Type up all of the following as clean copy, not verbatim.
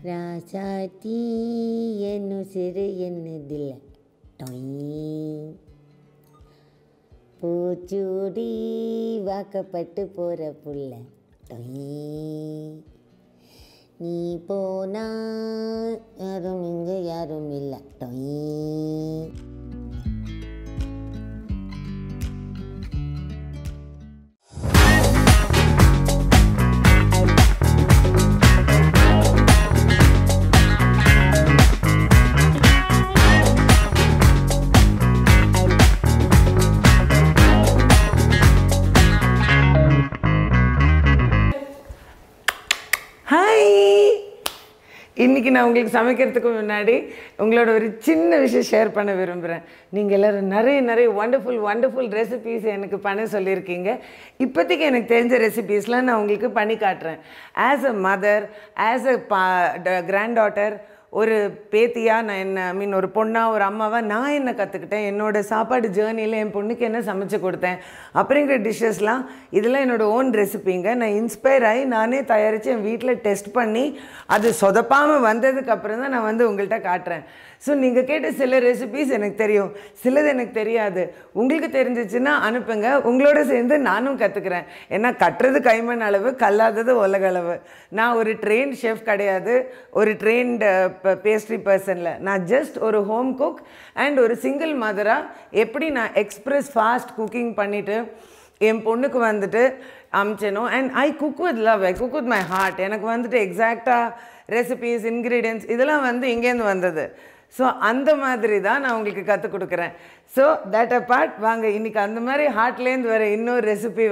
ராசாத்தி என்ன சிறு என்னதில்லை பூச்சூடி வாக்கப்பட்டு போகிற புள்ள நீ போனா யாரும் இங்கே யாரும் இல்லை இன்றைக்கி நான் உங்களுக்கு சமைக்கிறதுக்கு முன்னாடி உங்களோட ஒரு சின்ன விஷயம் ஷேர் பண்ண விரும்புகிறேன். நீங்கள் எல்லோரும் நிறைய வண்டர்ஃபுல் ரெசிபீஸ் எனக்கு பண்ண சொல்லியிருக்கீங்க. இப்போதைக்கு எனக்கு தெரிஞ்ச ரெசிபீஸ்லாம் நான் உங்களுக்கு பண்ணி காட்டுறேன். As a mother, as a granddaughter, ஒரு பேத்தியாக நான் ஒரு பொண்ணாக ஒரு அம்மாவாக நான் என்ன கற்றுக்கிட்டேன், என்னோடய சாப்பாடு ஜேர்னியில் என் பொண்ணுக்கு என்ன சமைச்சு கொடுத்தேன் அப்படிங்கிற டிஷ்ஷஸ்லாம் இதெல்லாம் என்னோடய ஓன் ரெசிபிங்க. நான் இன்ஸ்பயர் ஆகி நானே தயாரித்து என் வீட்டில் டெஸ்ட் பண்ணி அது சொதப்பாமல் வந்ததுக்கப்புறம் தான் நான் உங்கள்கிட்ட காட்டுறேன். ஸோ நீங்கள் கேட்ட சில ரெசிபீஸ் எனக்கு தெரியும், சிலது எனக்கு தெரியாது. உங்களுக்கு தெரிஞ்சிச்சுன்னா அனுப்புங்க, உங்களோட சேர்ந்து நானும் கற்றுக்குறேன். ஏன்னா கட்டுறது கைமண் அளவு, கல்லாதது உலக அளவு. நான் ஒரு ட்ரெயின்ட் ஷெஃப் கிடையாது, ஒரு ட்ரெயின்டு பேஸ்ட்ரி பர்சனில். நான் ஜஸ்ட் ஒரு ஹோம் குக் அண்ட் ஒரு சிங்கிள் மதராக எப்படி நான் எக்ஸ்ப்ரெஸ் ஃபாஸ்ட் குக்கிங் பண்ணிவிட்டு என் பொண்ணுக்கு அமிச்சனோ. And I cook with love, I cook with my heart. எனக்கு எக்ஸாக்டாக ரெசிபீஸ், இன்க்ரீடியன்ட்ஸ் இதெல்லாம் இங்கேருந்து வந்தது. ஸோ அந்த மாதிரி தான் நான் உங்களுக்கு கற்றுக் கொடுக்குறேன். ஸோ தட் அபார்ட் வாங்க இன்றைக்கி அந்த மாதிரி ஹார்ட்லேருந்து வர இன்னொரு recipe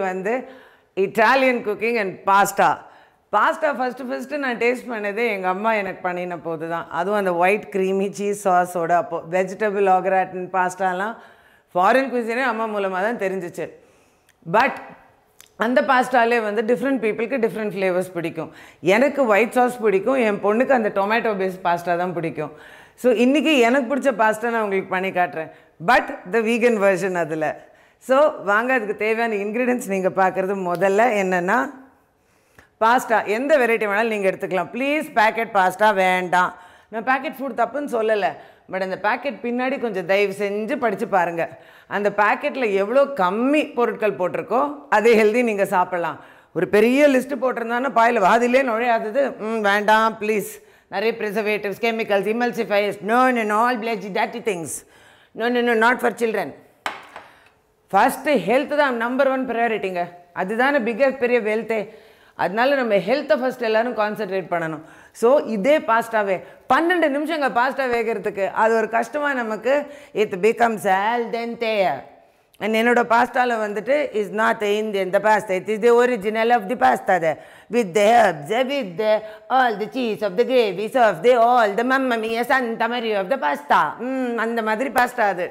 Italian cooking and pasta. Pasta first நான் டேஸ்ட் பண்ணதே எங்கள் அம்மா எனக்கு பண்ணின போது தான். அதுவும் அந்த ஒயிட் க்ரீமி சீஸ் சாஸோட. அப்போது வெஜிடபிள் ஆக்ராட்டன் பாஸ்டாலாம் ஃபாரின் குசினே அம்மா மூலமாக தான் தெரிஞ்சிச்சு. பட் அந்த பாஸ்டாலே டிஃப்ரெண்ட் பீப்புளுக்கு டிஃப்ரெண்ட் ஃப்ளேவர்ஸ் பிடிக்கும். எனக்கு ஒயிட் சாஸ் பிடிக்கும், என் பொண்ணுக்கு அந்த டொமேட்டோ பேஸ்ட் பாஸ்டா தான் பிடிக்கும். ஸோ இன்றைக்கி எனக்கு பிடிச்ச பாஸ்டா நான் உங்களுக்கு பண்ணி காட்டுறேன், பட் த வீகன் வெர்ஷன் அதில். ஸோ வாங்க, அதுக்கு தேவையான இன்க்ரீடியன்ட்ஸ் நீங்கள் பார்க்குறது முதல்ல என்னென்னா, பாஸ்டா எந்த வெரைட்டி வேணாலும் நீங்கள் எடுத்துக்கலாம். ப்ளீஸ் பேக்கெட் பாஸ்டா வேண்டாம். நான் பேக்கெட் ஃபுட் தப்புன்னு சொல்லலை, பட் அந்த பேக்கெட் பின்னாடி கொஞ்சம் தயவு செஞ்சு படித்து பாருங்கள். அந்த பேக்கெட்டில் எவ்வளோ கம்மி பொருட்கள் போட்டிருக்கோ அதே ஹெல்தி நீங்கள் சாப்பிட்லாம். ஒரு பெரிய லிஸ்ட்டு போட்டிருந்தாங்கன்னா பாயில் வாதிலே நுழையாதது வேண்டாம் ப்ளீஸ். நிறைய preservatives, chemicals, emulsifiers, no all dirty things, no not for children. First health தான் நம்பர் 1 ப்ரையாரிட்டிங்க. அதுதானே பெரிய வெல்த்தே. அதனால நம்ம ஹெல்த்தை ஃபஸ்ட் எல்லோரும் கான்சன்ட்ரேட் பண்ணணும். ஸோ இதே பாஸ்டாவே 12 நிமிஷங்க பாஸ்டா வேகிறதுக்கு. அது ஒரு கஷ்டமாக நமக்கு. It becomes al dente. And என்னோட பாஸ்டாவில் is not the Indian the pasta, it is the original of the pasta with the herbs, with all the cheese of the gravy, of the all the mamma mia santa maria of the pasta. அந்த மாதிரி pasta அது.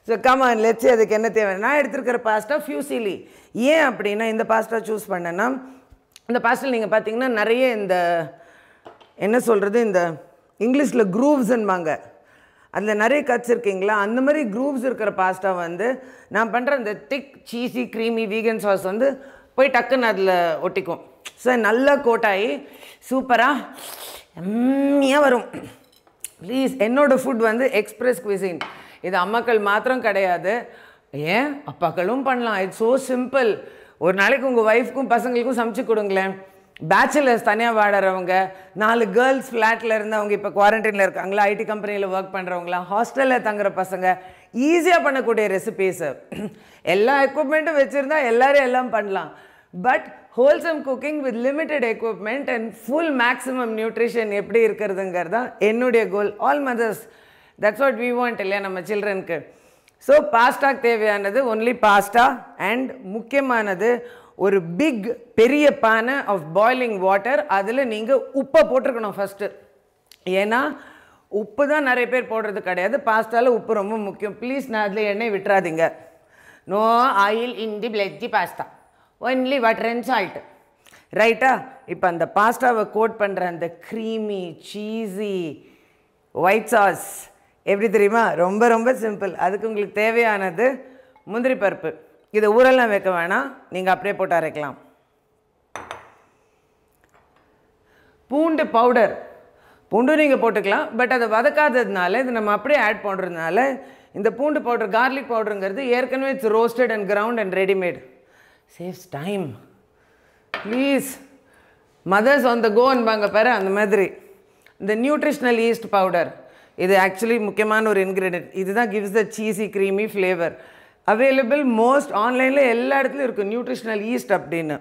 So come on let's. அதுக்கு என்ன தேவை? நான் எடுத்துருக்கிற pasta ஃபியூசிலி. ஏன் அப்படின்னா இந்த பாஸ்தா சூஸ் பண்ணேன்னா, இந்த பாஸ்டாவில் நீங்கள் பார்த்தீங்கன்னா நிறைய இந்த என்ன சொல்கிறது, இந்த இங்கிலீஷில் க்ரூவ்ஸ்ன்பாங்க, அதில் நிறைய கட்ஸ் இருக்கீங்களா, அந்த மாதிரி க்ரூவ்ஸ் இருக்கிற பாஸ்டா நான் பண்ணுற இந்த திக் சீஸி க்ரீமி வீகன் சாஸ் போய் டக்குன்னு அதில் ஒட்டிக்கும். ஸோ நல்லா கோட்டாகி சூப்பராக எம்மியாக வரும். ப்ளீஸ், என்னோடய ஃபுட் எக்ஸ்ப்ரெஸ் குவிசின். இது அம்மாக்கள் மாத்திரம் கிடையாது, ஏன் அப்பாக்களும் பண்ணலாம். It's so simple. ஒரு நாளைக்கு உங்கள் ஒய்ஃப்க்கும் பசங்களுக்கும் சமைச்சு கொடுங்களேன். பேச்சுலர்ஸ் தனியாக வாடுறவங்க, 4 கேர்ள்ஸ் ஃப்ளாட்டில் இருந்தவங்க, இப்போ குவாரண்டைனில் இருக்காங்களா, ஐடி கம்பெனியில் ஒர்க் பண்ணுறவங்களாம், ஹாஸ்டலில் தங்குற பசங்க, ஈஸியாக பண்ணக்கூடிய ரெசிபீஸு. எல்லா எக்யூப்மெண்ட்டும் வச்சுருந்தா எல்லோரும் எல்லாம் பண்ணலாம். But wholesome cooking with limited equipment and full maximum nutrition எப்படி இருக்கிறதுங்கிறது தான் என்னுடைய goal. All mothers, that's what we want இல்லையா நம்ம சில்ட்ரனுக்கு. ஸோ பாஸ்டாக்கு தேவையானது ஒன்லி பாஸ்டா அண்ட் முக்கியமானது ஒரு பெரிய பானை ஆஃப் பாய்லிங் வாட்டர். அதில் நீங்கள் உப்பை போட்டிருக்கணும் ஃபஸ்ட்டு. ஏன்னா உப்பு தான் நிறைய பேர் போடுறது கிடையாது. பாஸ்தாவில் உப்பு ரொம்ப முக்கியம். ப்ளீஸ் நான் அதில் எண்ணெய் விட்டுறாதீங்க. நோ ஆயில் இன் தி பிளெஜ்ஜி pasta, only water and salt. ரைட்டா? இப்போ அந்த பாஸ்தாவை கோட் பண்ணுற அந்த க்ரீமி சீஸி ஒயிட் சாஸ் எப்படி தெரியுமா? ரொம்ப சிம்பிள். அதுக்கு உங்களுக்கு தேவையானது முந்திரி பருப்பு. இதை ஊரெல்லாம் வைக்க வேணாம், நீங்கள் அப்படியே போட்டு அரைக்கலாம். பூண்டு பவுடர் பூண்டும் நீங்கள் போட்டுக்கலாம். பட் அதை வதக்காததுனால இது நம்ம அப்படியே ஆட் பண்ணுறதுனால இந்த பூண்டு பவுடர் கார்லிக் பவுடருங்கிறது ஏற்கனவே it's roasted and ground and readymade. Saves time. Please mothers on the கோன்பாங்க பாரு, அந்த மாதிரி. இந்த நியூட்ரிஷ்னல் ஈஸ்ட் பவுடர் இது ஆக்சுவலி முக்கியமான ஒரு இன்க்ரீடியன்ட். இதுதான் gives the cheesy creamy flavour. Available most ஆன்லைனில் எல்லா இடத்துலையும் இருக்குது நியூட்ரிஷ்னல் ஈஸ்ட் அப்படின்னு.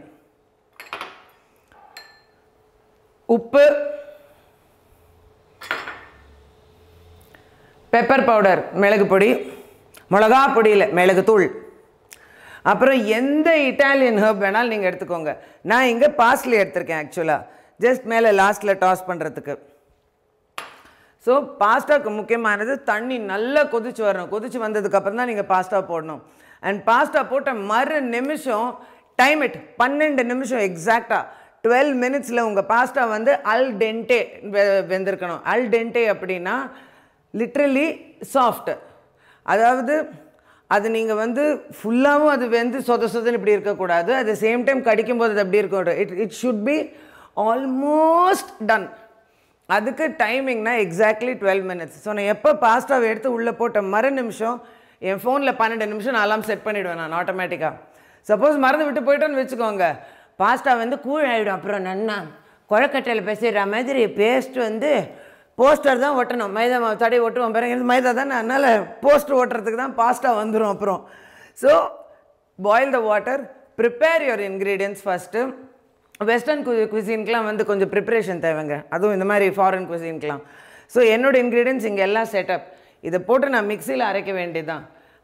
உப்பு, பெப்பர் பவுடர் மிளகு பொடி, மிளகா பொடியில் மிளகு தூள், அப்புறம் எந்த இட்டாலியன் ஹர்ப் வேணாலும் நீங்கள் எடுத்துக்கோங்க. நான் இங்கே பாஸ்லி எடுத்திருக்கேன் ஆக்சுவலாக, ஜஸ்ட் மேலே லாஸ்ட்டில் டாஸ் பண்ணுறதுக்கு. ஸோ பாஸ்டாவுக்கு முக்கியமானது தண்ணி நல்லா கொதிச்சு வரணும். கொதிச்சு வந்ததுக்கப்புறம் தான் நீங்கள் பாஸ்தா போடணும். அண்ட் பாஸ்தா போட்ட மறு நிமிஷம் டைம் இட் 12 நிமிஷம் எக்ஸாக்டாக 12 மினிட்ஸில் உங்கள் பாஸ்தா வந்து அல் டென்டே வெந்திருக்கணும். அல் டென்டே அப்படின்னா லிட்ரலி சாஃப்ட். அதாவது அது நீங்கள் வந்து ஃபுல்லாகவும் அது வெந்து சொதன்னு இப்படி இருக்கக்கூடாது. அட் த சேம் டைம் கடிக்கும்போது அது அப்படி இருக்கக்கூடாது. It should be almost done. அதுக்கு டைமிங்னா எக்ஸாக்ட்லி 12 மினிட்ஸ். ஸோ நான் எப்போ பாஸ்டாவை எடுத்து உள்ளே போட்ட மறு நிமிஷம் என் ஃபோனில் 12 நிமிஷம் நான் அலாம் செட் பண்ணிவிடுவேன் நான் ஆட்டோமேட்டிக்காக. சப்போஸ் மறந்து விட்டு போயிட்டோன்னு வச்சுக்கோங்க, பாஸ்தா வந்து கூழ் ஆகிடும். அப்புறம் நன்னா குழக்கட்டையில் பேசிடுற மாதிரி பேஸ்ட் வந்து போஸ்டர் தான் ஒட்டணும். மைதா மாவு தடவை ஒட்டுவோம் பாருங்க, மைதா தானே, அதனால் போஸ்டர் ஓட்டுறதுக்கு தான் பாஸ்தா வந்துடும் அப்புறம். So boil the water, prepare your ingredients first. Western குசின்க்கெலாம் வந்து கொஞ்சம் ப்ரிப்ரேஷன் தேவைங்க, அதுவும் இந்த மாதிரி ஃபாரின் குசின்க்கெலாம். ஸோ என்னோடய இன்க்ரீடியன்ட்ஸ் இங்கே எல்லாம் செட்டப். இதை போட்டு நான் மிக்சியில் அரைக்க வேண்டியது தான்.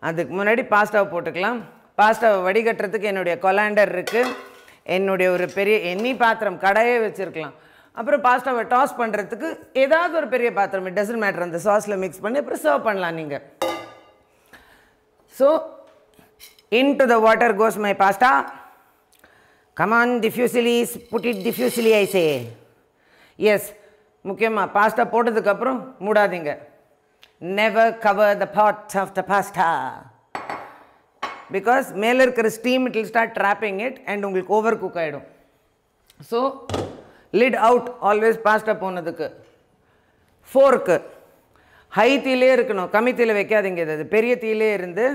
அதுக்கு முன்னாடி பாஸ்தாவை போட்டுக்கலாம். பாஸ்தாவை வடிகட்டுறதுக்கு என்னுடைய கொலாண்டர் இருக்குது. என்னுடைய ஒரு பெரிய எண்ணி பாத்திரம் கடையே வச்சுருக்கலாம். அப்புறம் பாஸ்தாவை டாஸ் பண்ணுறதுக்கு ஏதாவது ஒரு பெரிய பாத்திரம், இட் டசன்ட் மேட்டர், அந்த சாஸில் மிக்ஸ் பண்ணி அப்புறம் சர்வ் பண்ணலாம் நீங்கள். So into the water goes my pasta. Come on, diffusely, put it diffusely, I say. Yes, முக்கியமாக பாஸ்தா போட்டதுக்கப்புறம் மூடாதீங்க. Never cover the pot of the pasta. Because மேலே இருக்கிற steam, it will start trapping it and உங்களுக்கு overcook ஆகிடும். So lid out always pasta போனதுக்கு. Fork high தீலே இருக்கணும், கம்மி தீல வைக்காதீங்க. இது பெரிய தீலே இருந்து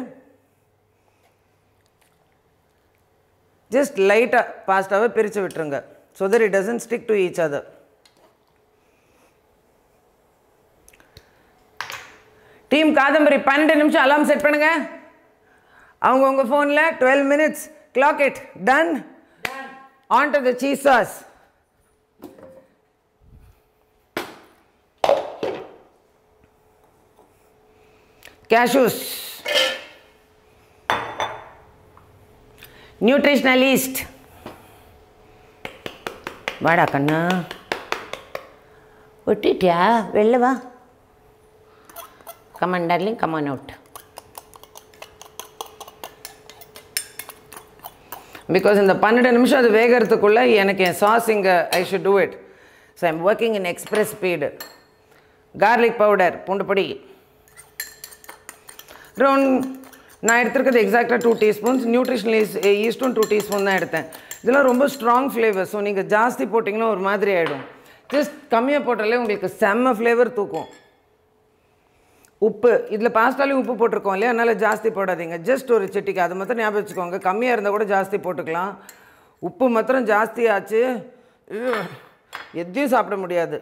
ஜஸ்ட் லைட்டாக பாஸ்தாவை பிரித்து விட்டுருங்க. So that it doesn't stick to each other. Team Kadambari 12 நிமிஷம் அலாம் செட் பண்ணுங்க. அவங்கவுங்க ஃபோனில் 12 minutes clock it done. On to the cheese sauce. cashews, nutritional yeast. வாடா கண்ணா, ஒட்டிட்டியா? வெளில வா. Come on darling, come on out. Because இந்த 12 நிமிஷம் அது வேகிறதுக்குள்ளே எனக்கு என் சாஸ் இங்கே I should do it. So I'm working in express speed. Garlic powder, பூண்டு பொடி அரௌண்ட் நான் எடுத்துருக்கிறது எக்ஸாக்டாக 2 டீஸ்பூன்ஸ். நியூட்ரிஷனல் ஈஸ்ட்டும் 2 டீஸ்பூன் தான் எடுத்தேன். இதெல்லாம் ரொம்ப ஸ்ட்ராங் ஃப்ளேவர். ஸோ நீங்கள் ஜாஸ்தி போட்டிங்கன்னா ஒரு மாதிரி ஆகிடும். ஜஸ்ட் கம்மியாக போட்டாலே உங்களுக்கு செம்ம ஃப்ளேவர் தூக்கும். உப்பு, இதில் பாஸ்தாலையும் உப்பு போட்டிருக்கோம் இல்லையா, அதனால் ஜாஸ்தி போடாதீங்க. ஜஸ்ட் ஒரு சிட்டிக்கு, அது மாத்திரம் ஞாபகம் வச்சுக்கோங்க. கம்மியாக இருந்தால் கூட ஜாஸ்தி போட்டுக்கலாம். உப்பு மாத்திரம் ஜாஸ்தி ஆச்சு எதையும் சாப்பிட முடியாது.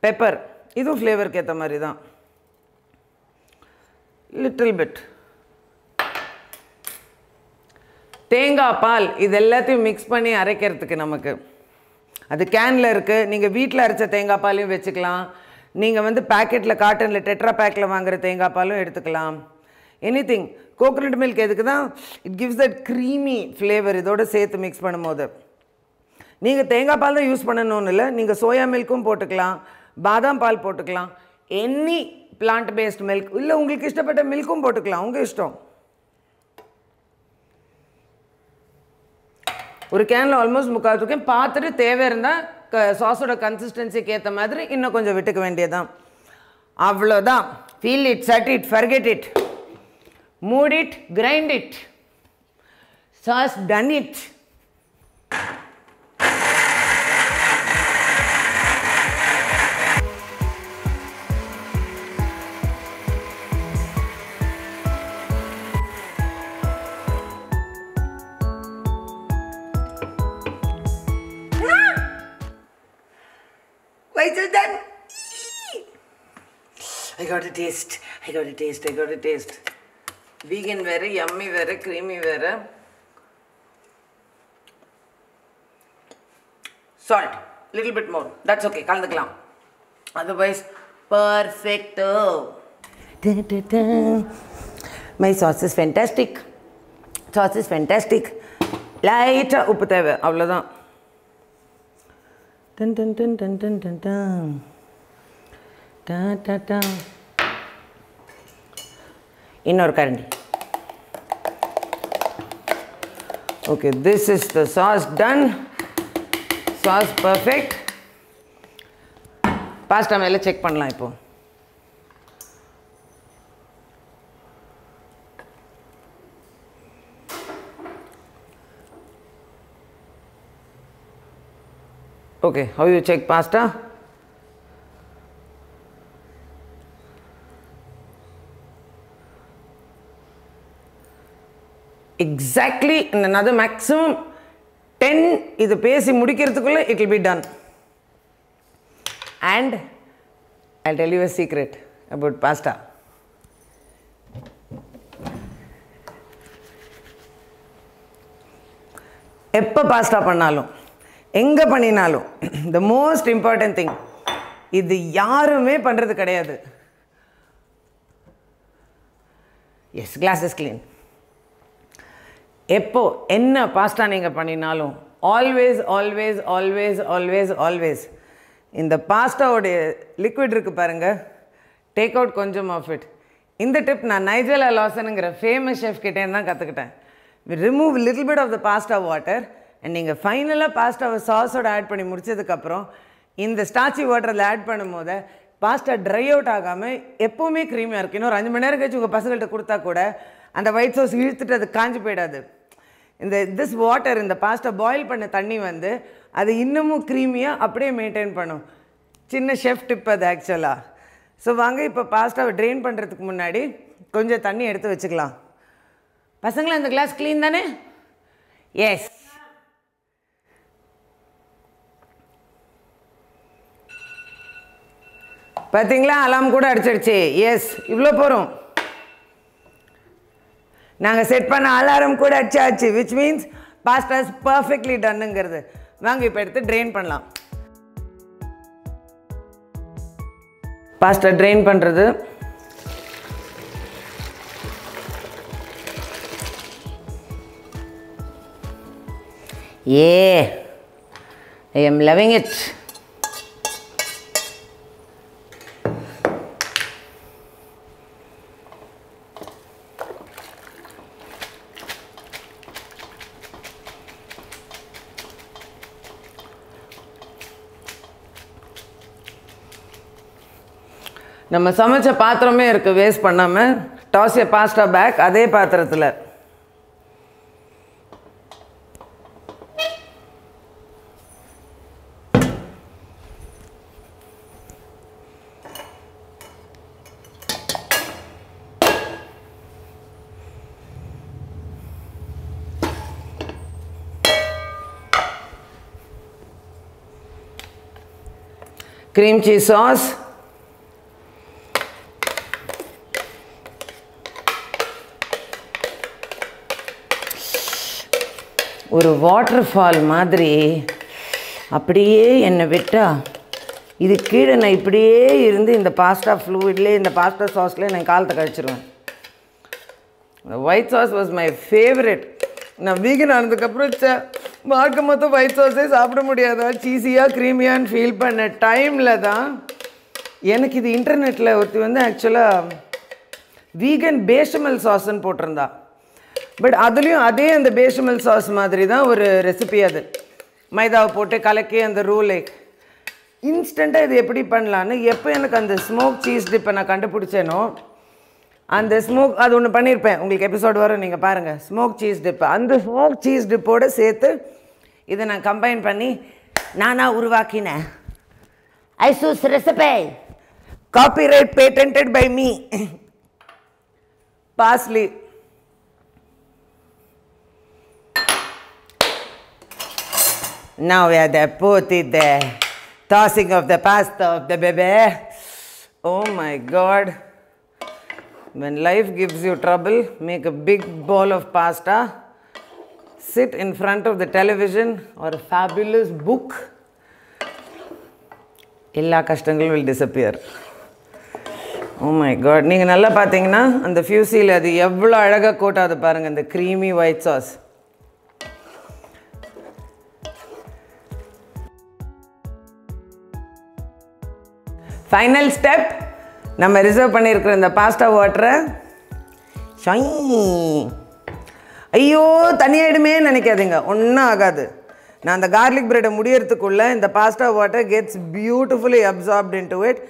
பெப்பர், இதுவும் ஃப்ளேவருக்கு ஏற்ற மாதிரி தான். லிட்டில் பிட் தேங்காய் பால், இது எல்லாத்தையும் மிக்ஸ் பண்ணி அரைக்கிறதுக்கு நமக்கு அது கேனில் இருக்குது. நீங்கள் வீட்டில் அரைச்ச தேங்காய் பாலையும் வச்சுக்கலாம். நீங்கள் வந்து பேக்கெட்டில் காட்டனில் டெட்ரா பேக்கில் வாங்குகிற தேங்காய் பாலும் எடுத்துக்கலாம். எனிதிங். கோகோனட் மில்க் எதுக்கு தான், it gives that creamy flavour. இதோடு சேர்த்து மிக்ஸ் பண்ணும்போது நீங்கள் தேங்காய் பால் தான் யூஸ் பண்ணணும்னு இல்லை, நீங்கள் சோயா மில்க்கும் போட்டுக்கலாம், பாதாம் பால் போட்டுக்கலாம், எனி பிளான்ட் பேஸ்ட் மில்க், இல்லை உங்களுக்கு இஷ்டப்பட்ட மில்க்கும் போட்டுக்கலாம், உங்கள் இஷ்டம். ஒரு கேனில் ஆல்மோஸ்ட் 3/4 தூக்கம் பார்த்துட்டு தேவை இருந்தால் சாஸோட கன்சிஸ்டன்சிக்கு ஏற்ற மாதிரி இன்னும் கொஞ்சம் விட்டுக்க வேண்டியதான். அவ்வளோதான். Feel it, shut it, forget it, mute it, grind it, sauce done it. White sauce done. I got a taste. I got a taste. I got a taste. Vegan very yummy, very creamy, very. Salt, little bit more. That's okay. Kalandakalam. Otherwise, perfect. My sauce is fantastic. Sauce is fantastic. Light உப்பு தேவை அவ்வளோதான். Done done done done done done done டா டா டா. இன்னொரு கரண்டி. Okay, this is the sauce done. Sauce perfect. பாஸ்டா மேலே check பண்ணலாம் இப்போ. Okay, how you check pasta? Exactly in another maximum 10 இது பேசி முடிக்கிறதுக்குள்ள it will be done. And I'll tell you a secret about pasta. எப்போ பாஸ்டா பண்ணாலும் எங்கே பண்ணினாலும் the most important thing இது யாருமே பண்ணுறது கிடையாது. Yes, glass is clean. எப்போ என்ன பாஸ்டா நீங்கள் பண்ணினாலும் always always always always always இந்த பாஸ்டாவோடைய லிக்விட் இருக்குது பாருங்கள், டேக் அவுட் கொஞ்சம் ஆஃப் இட். இந்த டிப் நான் நைஜெலா லாசனுங்கிற ஃபேமஸ் ஷெஃப் கிட்டேருந்து தான் கற்றுக்கிட்டேன். Remove little bit of the pasta water and நீங்கள் ஃபைனலாக பாஸ்டாவை சாஸோடு ஆட் பண்ணி முடிச்சதுக்கப்புறம் இந்த ஸ்டாச்சி வாட்டரில் ஆட் பண்ணும் போது பாஸ்டா ட்ரை அவுட் ஆகாமல் எப்போவுமே க்ரீமியாக இருக்கும். இன்னும் 5 மணி நேரம் கழிச்சு உங்கள் பசங்கள்கிட்ட கொடுத்தா கூட அந்த ஒயிட் சாஸ் இழுத்துட்டு அது காஞ்சி போயிடாது. திஸ் வாட்டர் இந்த பாஸ்டா பாயில் பண்ண தண்ணி வந்து அது இன்னமும் க்ரீமியாக அப்படியே மெயின்டைன் பண்ணும். சின்ன ஷெஃப் டிப் அது ஆக்சுவலாக. ஸோ வாங்க இப்போ பாஸ்டாவை ட்ரெயின் பண்ணுறதுக்கு முன்னாடி கொஞ்சம் தண்ணி எடுத்து வச்சுக்கலாம். பசங்களா இந்த கிளாஸ் க்ளீன் தானே? எஸ். பார்த்தீங்களா, அலாம் கூட அடிச்சிடுச்சு. எஸ், இவ்வளோ போகிறோம். நாங்கள் செட் பண்ண அலாரம் கூட அடிச்சாச்சு, which means pasta is perfectly டன்னுங்கிறது. வாங்க இப்போ எடுத்து ட்ரெயின் பண்ணலாம். பாஸ்டா ட்ரெயின் பண்ணுறது I am loving it. நம்ம சமைச்ச பாத்திரமே இருக்குது வேஸ்ட் பண்ணாமல். டாஸ் ஏ பாஸ்டா பேக் அதே பாத்திரத்தில். cream cheese sauce, ஒரு வாட்டர் ஃபால் மாதிரி அப்படியே என்னை விட்டால் இது கீழே நான் இப்படியே இருந்து இந்த பாஸ்டா ஃப்ளூயிட்லேயே இந்த பாஸ்டா சாஸ்லேயே நான் காலத்தை கழிச்சிருவேன். இந்த white sauce was my favourite. நான் வீகன் ஆனதுக்கப்புறம் மார்க்க மொத்தம் ஒயிட் சாஸே சாப்பிட முடியாதா, சீஸியாக க்ரீமியான்னு ஃபீல் பண்ண டைமில் தான் எனக்கு இது இன்டர்நெட்டில் ஒருத்தி வந்து ஆக்சுவலாக வீகன் பேஷமல் சாஸ்ன்னு போட்டிருந்தா. பட் அதுலேயும் அதே அந்த பேஷமல் சாஸ் மாதிரி தான் ஒரு ரெசிபி. அது மைதாவை போட்டு கலக்கி அந்த ரூலை இன்ஸ்டண்ட்டாக இது எப்படி பண்ணலான்னு எப்போ எனக்கு அந்த ஸ்மோக் சீஸ் டிப்பை நான் கண்டுபிடிச்சேனோ அந்த ஸ்மோக் அது ஒன்று பண்ணியிருப்பேன், உங்களுக்கு எபிசோடு வரும் நீங்கள் பாருங்கள். ஸ்மோக் சீஸ் டிப்பு, அந்த ஸ்மோக் சீஸ் டிப்போடு சேர்த்து இதை நான் கம்பைன் பண்ணி நானாக உருவாக்கினேன். ஐசூஸ் recipe, copyright patented by me. Parsley, now we are there, put it there, Tossing of the pasta of the baby. Oh my God. When life gives you trouble, make a big bowl of pasta. Sit in front of the television or a fabulous book. எல்லா கஷ்டங்களும் will disappear. Oh my God. நீங்கள் நல்லா பார்த்தீங்கன்னா அந்த ஃபியூசியில் அது எவ்வளோ அழகாக கோட்டாது பாருங்கள், அந்த creamy white sauce. Final step, நம்ம ரிசர்வ் பண்ணியிருக்கிற இந்த பாஸ்தா வாட்டரை ஐயோ தனியாயிடுமே நினைக்காதீங்க, ஒன்றும் ஆகாது. நான் அந்த கார்லிக் பிரெட்டை முடியறதுக்குள்ளே இந்த pasta water gets beautifully absorbed into it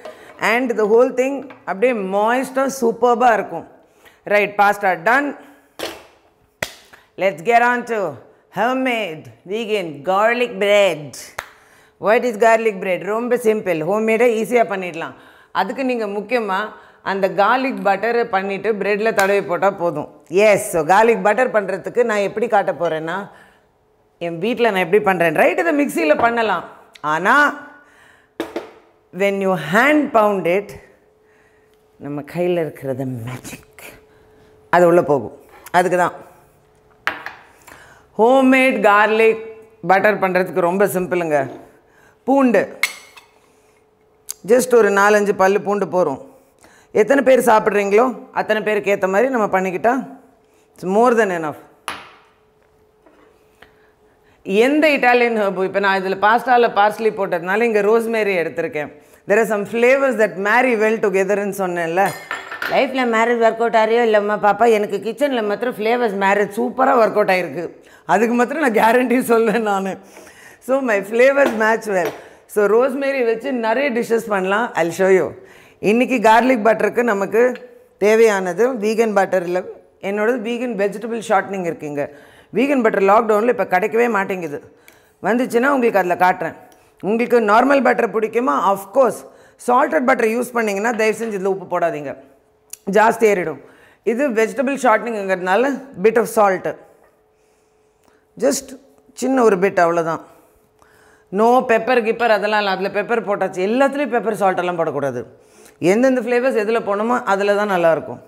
and the whole thing அப்படியே மாய்ஸ்டாக சூப்பர்பாக இருக்கும். Right, pasta done. Let's get on to homemade vegan garlic bread. What is garlic bread? ரொம்ப சிம்பிள், ஹோம்மேடாக ஈஸியாக பண்ணிடலாம். அதுக்கு நீங்கள் முக்கியமாக அந்த கார்லிக் பட்டரை பண்ணிவிட்டு ப்ரெட்டில் தடவி போட்டால் போதும். எஸ், ஸோ கார்லிக் பட்டர் பண்ணுறதுக்கு நான் எப்படி காட்ட போகிறேன்னா, என் வீட்டில் நான் எப்படி பண்ணுறேன். ரைட், இதை மிக்சியில் பண்ணலாம். ஆனால் when you hand pound it, நம்ம கையில் இருக்கிறது மேஜிக், அது உள்ளே போகும். அதுக்கு தான் ஹோம்மேட் கார்லிக் பட்டர் பண்ணுறதுக்கு ரொம்ப சிம்பிளுங்க. பூண்டு ஜஸ்ட் ஒரு 4-5 பல்லு பூண்டு போகிறோம். எத்தனை பேர் சாப்பிட்றீங்களோ அத்தனை பேருக்கு ஏற்ற மாதிரி நம்ம பண்ணிக்கிட்டால் இட்ஸ் மோர் தென் எனஃப். எந்த இட்டாலியன் ஹர்பு, இப்போ நான் இதில் பாஸ்டாவில் பார்ஸ்லி போட்டதுனால இங்கே ரோஸ்மேரி எடுத்திருக்கேன். There are some flavours that marry well டுகெதர்ன்னு சொன்னேன்ல. லைஃப்பில் மேரேஜ் ஒர்க் அவுட் ஆகியோ இல்லைம்மா பாப்பா, எனக்கு கிச்சனில் மாத்திரம் ஃப்ளேவர்ஸ் மேரேஜ் சூப்பராக ஒர்க் அவுட் ஆகிருக்கு. அதுக்கு மாத்திரம் நான் கேரண்டி சொல்வேன் நான். So my flavours match well. So rosemary வச்சு நிறைய டிஷ்ஷஸ் பண்ணலாம். ஐல் ஷோ யூ. இன்றைக்கி கார்லிக் பட்டருக்கு நமக்கு தேவையானது வீகன் பட்டர் இல்லை, என்னோடது வீகன் வெஜிடபிள் ஷார்ட்னிங் இருக்குங்க. வீகன் பட்டர் லாக்டவுனில் இப்போ கிடைக்கவே மாட்டேங்குது. வந்துச்சுன்னா உங்களுக்கு அதில் காட்டுறேன். உங்களுக்கு நார்மல் பட்டர் பிடிக்குமா? ஆஃப்கோர்ஸ். சால்டட் பட்டர் யூஸ் பண்ணிங்கன்னா தயவு செஞ்சு இதில் உப்பு போடாதீங்க, ஜாஸ்தி ஏறிடும். இது வெஜிடபிள் ஷார்ட்னிங்கிறதுனால பிட் ஆஃப் சால்ட்டு, ஜஸ்ட் சின்ன ஒரு பிட், அவ்வளோதான். நோ பெப்பர் கிப்பர் அதெல்லாம் இல்லை. அதில் பெப்பர் போட்டாச்சு, எல்லாத்துலேயும் பெப்பர் சால்ட்டெல்லாம் போடக்கூடாது. எந்தெந்த ஃப்ளேவர்ஸ் எதில் போடணுமோ அதில் தான் நல்லாயிருக்கும்.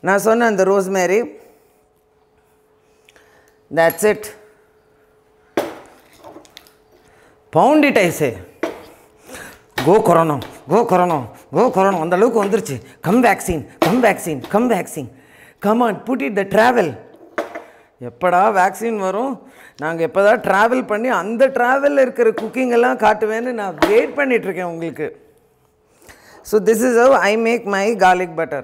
நான் சொன்ன அந்த rosemary, that's it. Pound it, I say. Go corona, go corona, go corona. அந்த அளவுக்கு வந்துருச்சு. Come vaccine, come vaccine, come vaccine. Come on, put it the travel. எப்படா வேக்சின் வரும், நாங்கள் எப்போ தான் ட்ராவல் பண்ணி அந்த ட்ராவலில் இருக்கிற குக்கிங் எல்லாம் காட்டுவேன்னு நான் வெயிட் பண்ணிகிட்ருக்கேன் உங்களுக்கு. So this is how I make my garlic butter.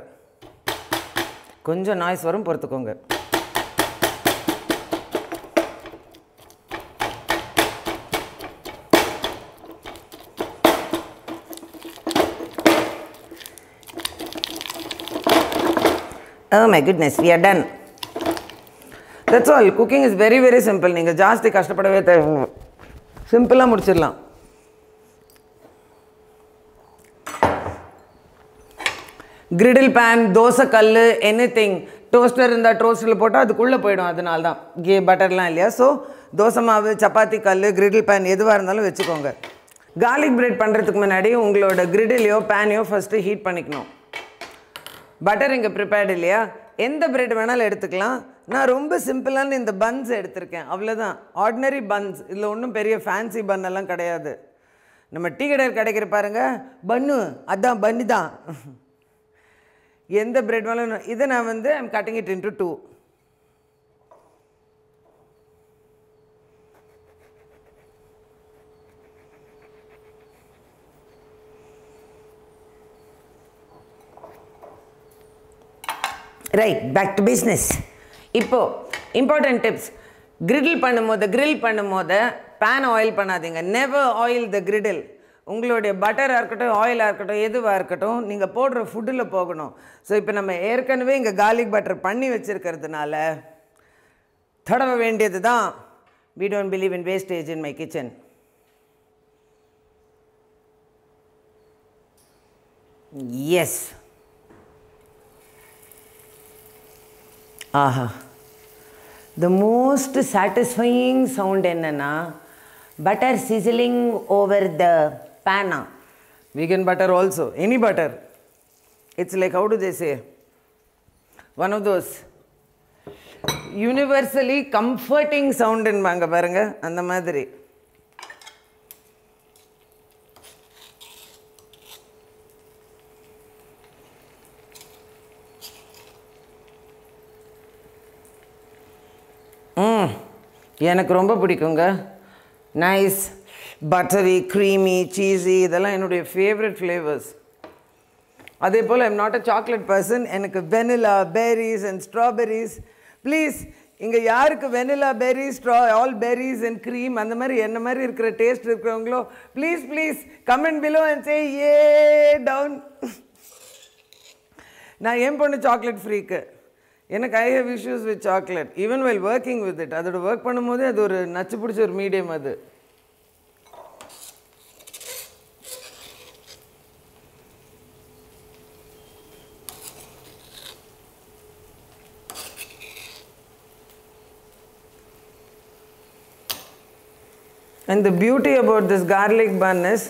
கொஞ்சம் நாய்ஸ் வரும், பொறுத்துக்கோங்க. Oh my goodness, we are done. That's all. Cooking is very very simple. நீங்கள் ஜாஸ்தி கஷ்டப்படவே தேவை, சிம்பிளாக முடிச்சிடலாம். கிரிடில் பேன், தோசை கல், எனிதிங், டோஸ்டர் இருந்தால் டோஸ்டரில் போட்டால் அதுக்குள்ளே போயிடும். அதனால தான் பட்டர்லாம் இல்லையா. ஸோ தோசை மாவு, சப்பாத்தி கல், கிரிடில் பேன் எதுவாக இருந்தாலும் வச்சுக்கோங்க. கார்லிக் பிரெட் பண்ணுறதுக்கு முன்னாடி உங்களோட கிரிடிலையோ பேனையோ ஃபஸ்ட்டு ஹீட் பண்ணிக்கணும். பட்டர் இங்கே ப்ரிப்பேர்டு இல்லையா, எந்த பிரெட் வேணாலும் எடுத்துக்கலாம். நான் ரொம்ப சிம்பிளான இந்த பன்ஸ் எடுத்திருக்கேன், அவ்வளோதான். ஆர்டினரி பன்ஸ், இதில் ஒன்றும் பெரிய ஃபேன்சி பன்னெல்லாம் கிடையாது. நம்ம டீ கடையில் கிடைக்கிற பாருங்கள் பன்னு, அதான் பன்னு தான். எந்த பிரெட் வேணாலும். இதை நான் வந்து I'm cutting it into 2. Right, back to business. இப்போது இம்பார்ட்டன்ட் டிப்ஸ். கிரிடில் பண்ணும்போது பேன் ஆயில் பண்ணாதீங்க. Never oil the griddle. உங்களுடைய பட்டராக இருக்கட்டும், ஆயிலாக இருக்கட்டும், எதுவாக இருக்கட்டும், நீங்கள் போடுற ஃபுட்டில் போகணும். ஸோ இப்போ நம்ம ஏற்கனவே இங்கே கார்லிக் பட்டர் பண்ணி வச்சுருக்கிறதுனால தடவ வேண்டியது தான். we don't believe in wastage in my kitchen. yes. ஆஹா, the most satisfying sound என்னன்னா butter sizzling over the Panna. Vegan butter also. Any butter. It's like, how do they say? One of those universally comforting sound in manga paranga. And the madri. எனக்கு ரொம்ப பிடிக்குங்க. Nice பட்டரி creamy cheesy இதெல்லாம் என்னுடைய favourite flavours. அதே போல் I'm not a chocolate person. எனக்கு vanilla berries and strawberries. Please இங்கே யாருக்கு vanilla berries all berries and cream அந்த மாதிரி என்ன மாதிரி இருக்கிற டேஸ்ட் இருக்கிறவங்களோ please comment below and say a down. நான் என் பொண்ணு சாக்லேட் ஃப்ரீக்கு. எனக்கு I have issues with chocolate even while working with it. அதோட ஒர்க் பண்ணும்போதே அது ஒரு நச்சு பிடிச்ச ஒரு மீடியம் அது. And the beauty about this garlic bun is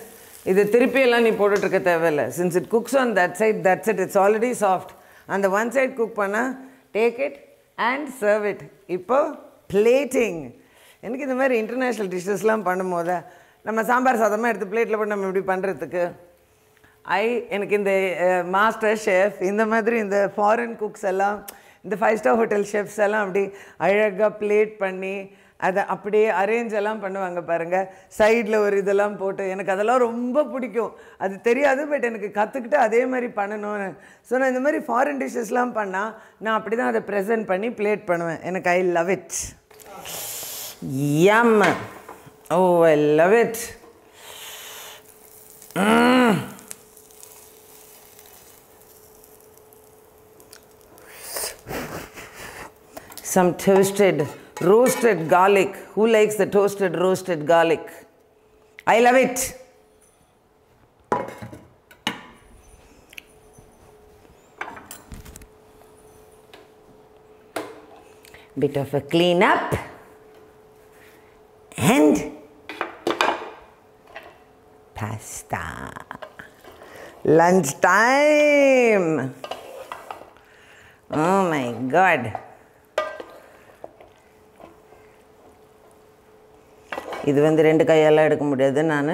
இது திருப்பியெல்லாம் நீ போட்டுட்ருக்க தேவையில்லை. Since it cooks on that side, that's it. It's already soft. அந்த one side குக் பண்ணால் take it and serve it. இப்போ பிளேட்டிங். எனக்கு இந்த மாதிரி இன்டர்நேஷ்னல் டிஷ்ஷஸ்லாம் பண்ணும்போது நம்ம சாம்பார் சாதமாக எடுத்து பிளேட்டில் போட்டு நம்ம இப்படி பண்ணுறதுக்கு எனக்கு இந்த மாஸ்டர் ஷெஃப் இந்த மாதிரி இந்த ஃபாரின் குக்ஸ் எல்லாம் இந்த 5-star ஹோட்டல் ஷெஃப்ஸ் எல்லாம் அப்படி அழகாக பிளேட் பண்ணி அதை அப்படியே அரேஞ்ச் எல்லாம் பண்ணுவாங்க பாருங்கள். சைடில் ஒரு இதெல்லாம் போட்டு எனக்கு அதெல்லாம் ரொம்ப பிடிக்கும். அது தெரியாது, பட் எனக்கு கற்றுக்கிட்டு அதே மாதிரி பண்ணணும்னு. ஸோ நான் இந்த மாதிரி ஃபாரின் டிஷ்ஷஸ்லாம் பண்ணால் நான் அப்படி தான் அதை ப்ரெசென்ட் பண்ணி பிளேட் பண்ணுவேன். எனக்கு I love it. Yum. Oh I love it. Some toasted roasted garlic. Who likes the toasted roasted garlic? I love it. Bit of a clean up and pasta. Lunch time. Oh my God. இது வந்து 2 கையெல்லாம் எடுக்க முடியாது நான்.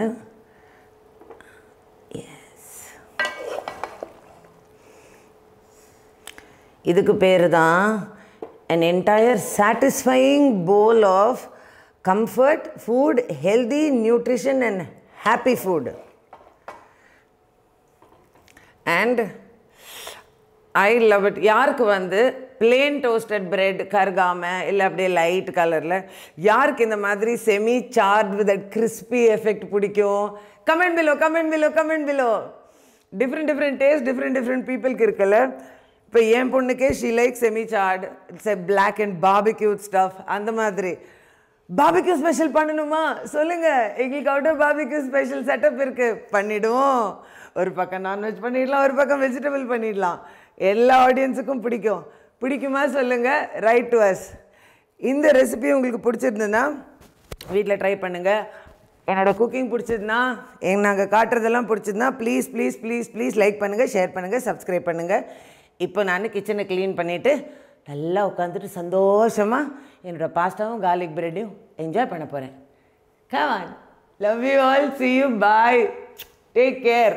S, இதுக்கு பேர் தான் an entire satisfying bowl of comfort food, healthy nutrition and happy food. And I love it. யாருக்கு வந்து plain toasted bread கருகாமல் இல்லை அப்படியே லைட் கலரில், யாருக்கு இந்த மாதிரி semi charred with that crispy effect பிடிக்கும்? Comment below. Different taste different பீப்புளுக்கு இருக்குல்ல. இப்போ என் பொண்ணுக்கே she like semi charred, it's a black and barbecue stuff. அந்த மாதிரி பார்பிக்யூ ஸ்பெஷல் பண்ணணுமா சொல்லுங்கள், எங்களுக்கு out of barbecue special setup இருக்குது, பண்ணிவிடுவோம். ஒரு பக்கம் நான்வெஜ் பண்ணிடலாம், ஒரு பக்கம் வெஜிடபிள் பண்ணிடலாம். எல்லா ஆடியன்ஸுக்கும் பிடிக்குமா சொல்லுங்கள், ரைட் டு அஸ். இந்த ரெசிபி உங்களுக்கு பிடிச்சிருந்ததுன்னா வீட்டில் ட்ரை பண்ணுங்கள். என்னோடய குக்கிங் பிடிச்சதுன்னா, நாங்கள் காட்டுறதெல்லாம் பிடிச்சதுன்னா ப்ளீஸ் லைக் பண்ணுங்கள், ஷேர் பண்ணுங்கள், சப்ஸ்கிரைப் பண்ணுங்கள். இப்போ நான் கிச்சனை க்ளீன் பண்ணிவிட்டு நல்லா உட்காந்துட்டு சந்தோஷமாக என்னோடய பாஸ்தாவும் கார்லிக் பிரெட்டையும் என்ஜாய் பண்ண போகிறேன். Come on, love you all, see you, bye, take care.